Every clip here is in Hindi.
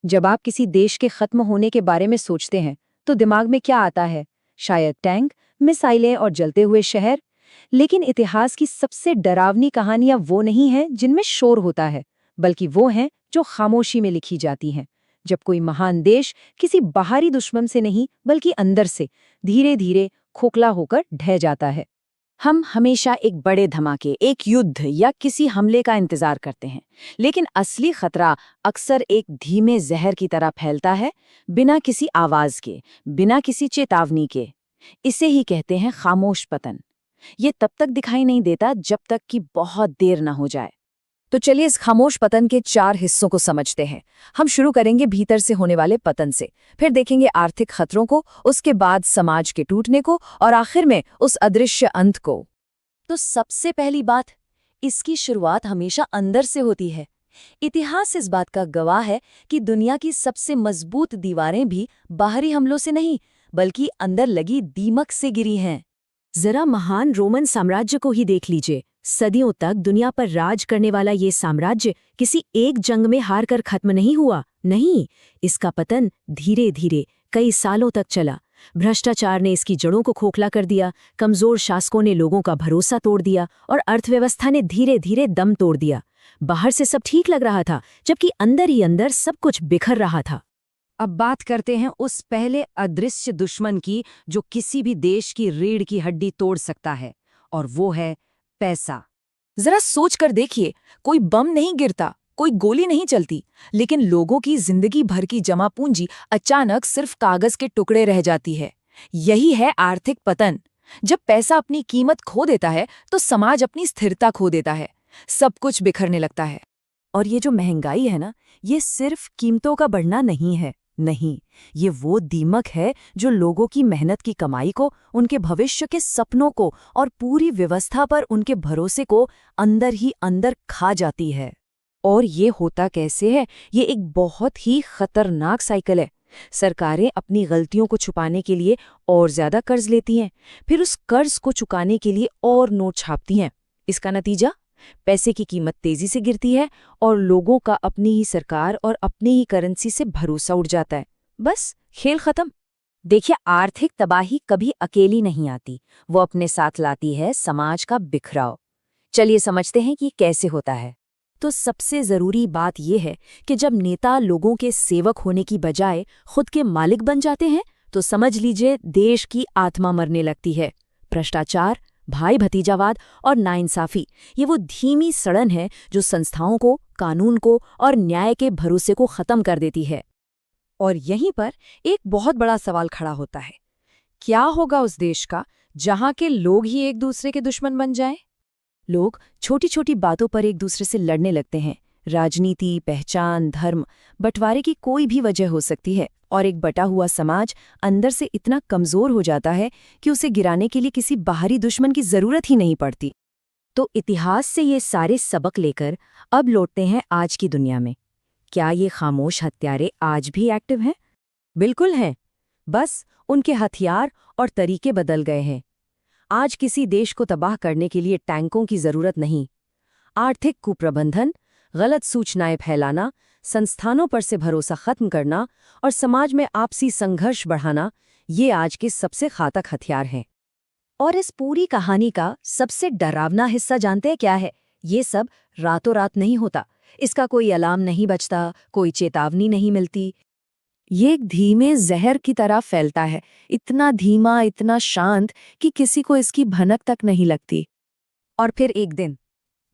जब आप किसी देश के खत्म होने के बारे में सोचते हैं तो दिमाग में क्या आता है? शायद टैंक, मिसाइलें और जलते हुए शहर। लेकिन इतिहास की सबसे डरावनी कहानियां वो नहीं हैं जिनमें शोर होता है, बल्कि वो हैं जो खामोशी में लिखी जाती हैं। जब कोई महान देश किसी बाहरी दुश्मन से नहीं बल्कि अंदर से धीरे धीरे खोखला होकर ढह जाता है। हम हमेशा एक बड़े धमाके, एक युद्ध या किसी हमले का इंतजार करते हैं, लेकिन असली खतरा अक्सर एक धीमे जहर की तरह फैलता है, बिना किसी आवाज के, बिना किसी चेतावनी के। इसे ही कहते हैं खामोश पतन। ये तब तक दिखाई नहीं देता जब तक कि बहुत देर न हो जाए। तो चलिए इस खामोश पतन के 4 हिस्सों को समझते हैं। हम शुरू करेंगे भीतर से होने वाले पतन से, फिर देखेंगे आर्थिक खतरों को, उसके बाद समाज के टूटने को और आखिर में उस अदृश्य अंत को। तो सबसे पहली बात, इसकी शुरुआत हमेशा अंदर से होती है। इतिहास इस बात का गवाह है कि दुनिया की सबसे मजबूत दीवारें भी बाहरी हमलों से नहीं, बल्कि अंदर लगी दीमक से गिरी हैं। जरा महान रोमन साम्राज्य को ही देख लीजिए। सदियों तक दुनिया पर राज करने वाला ये साम्राज्य किसी एक जंग में हार कर खत्म नहीं हुआ। नहीं, इसका पतन धीरे धीरे कई सालों तक चला। भ्रष्टाचार ने इसकी जड़ों को खोखला कर दिया, कमजोर शासकों ने लोगों का भरोसा तोड़ दिया और अर्थव्यवस्था ने धीरे धीरे दम तोड़ दिया। बाहर से सब ठीक लग रहा था, जबकि अंदर ही अंदर सब कुछ बिखर रहा था। अब बात करते हैं उस पहले अदृश्य दुश्मन की जो किसी भी देश की रीढ़ की हड्डी तोड़ सकता है, और वो है पैसा। जरा सोच कर देखिए, कोई बम नहीं गिरता, कोई गोली नहीं चलती, लेकिन लोगों की जिंदगी भर की जमा पूंजी अचानक सिर्फ कागज के टुकड़े रह जाती है। यही है आर्थिक पतन। जब पैसा अपनी कीमत खो देता है तो समाज अपनी स्थिरता खो देता है, सब कुछ बिखरने लगता है। और ये जो महंगाई है ना, ये सिर्फ कीमतों का बढ़ना नहीं है। नहीं, ये वो दीमक है जो लोगों की मेहनत की कमाई को, उनके भविष्य के सपनों को और पूरी व्यवस्था पर उनके भरोसे को अंदर ही अंदर खा जाती है। और ये होता कैसे है? ये एक बहुत ही खतरनाक साइकिल है। सरकारें अपनी गलतियों को छुपाने के लिए और ज्यादा कर्ज लेती हैं, फिर उस कर्ज को चुकाने के लिए और नोट छापती हैं। इसका नतीजा, पैसे की कीमत तेजी से गिरती है और लोगों का अपनी ही सरकार और अपनी ही करेंसी से भरोसा उड़ जाता है। बस खेल खत्म। देखिए, आर्थिक तबाही कभी अकेली नहीं आती, वो अपने साथ लाती है समाज का बिखराव। चलिए समझते हैं कि कैसे होता है। तो सबसे जरूरी बात यह है कि जब नेता लोगों के सेवक होने की बजाय खुद के मालिक बन जाते हैं, तो समझ लीजिए देश की आत्मा मरने लगती है। भ्रष्टाचार, भाई भतीजावाद और नाइंसाफी, ये वो धीमी सड़न है जो संस्थाओं को, कानून को और न्याय के भरोसे को खत्म कर देती है। और यहीं पर एक बहुत बड़ा सवाल खड़ा होता है, क्या होगा उस देश का जहां के लोग ही एक दूसरे के दुश्मन बन जाएं? लोग छोटी छोटी बातों पर एक दूसरे से लड़ने लगते हैं। राजनीति, पहचान, धर्म, बंटवारे की कोई भी वजह हो सकती है, और एक बटा हुआ समाज अंदर से इतना कमजोर हो जाता है कि उसे गिराने के लिए किसी बाहरी दुश्मन की जरूरत ही नहीं पड़ती। तो इतिहास से ये सारे सबक लेकर अब लौटते हैं आज की दुनिया में। क्या ये खामोश हत्यारे आज भी एक्टिव हैं? बिल्कुल हैं, बस उनके हथियार और तरीके बदल गए हैं। आज किसी देश को तबाह करने के लिए टैंकों की जरूरत नहीं। आर्थिक कुप्रबंधन, गलत सूचनाएं फैलाना, संस्थानों पर से भरोसा खत्म करना और समाज में आपसी संघर्ष बढ़ाना, ये आज के सबसे घातक हथियार हैं। और इस पूरी कहानी का सबसे डरावना हिस्सा जानते हैं क्या है? ये सब रातों रात नहीं होता। इसका कोई अलार्म नहीं बजता, कोई चेतावनी नहीं मिलती। ये एक धीमे जहर की तरह फैलता है, इतना धीमा, इतना शांत कि किसी को इसकी भनक तक नहीं लगती। और फिर एक दिन,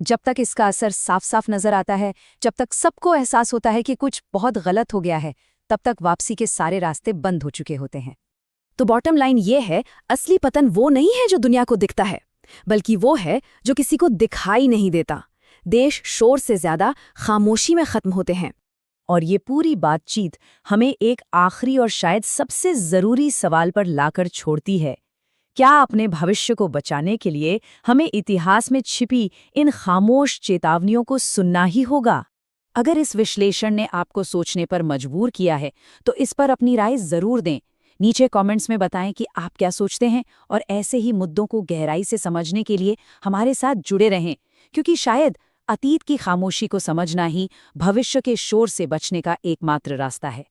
जब तक इसका असर साफ साफ नजर आता है, जब तक सबको एहसास होता है कि कुछ बहुत गलत हो गया है, तब तक वापसी के सारे रास्ते बंद हो चुके होते हैं। तो बॉटम लाइन ये है, असली पतन वो नहीं है जो दुनिया को दिखता है, बल्कि वो है जो किसी को दिखाई नहीं देता। देश शोर से ज्यादा खामोशी में खत्म होते हैं। और ये पूरी बातचीत हमें एक आखिरी और शायद सबसे जरूरी सवाल पर लाकर छोड़ती है। क्या अपने भविष्य को बचाने के लिए हमें इतिहास में छिपी इन खामोश चेतावनियों को सुनना ही होगा? अगर इस विश्लेषण ने आपको सोचने पर मजबूर किया है, तो इस पर अपनी राय जरूर दें। नीचे कमेंट्स में बताएं कि आप क्या सोचते हैं, और ऐसे ही मुद्दों को गहराई से समझने के लिए हमारे साथ जुड़े रहें, क्योंकि शायद अतीत की खामोशी को समझना ही भविष्य के शोर से बचने का एकमात्र रास्ता है।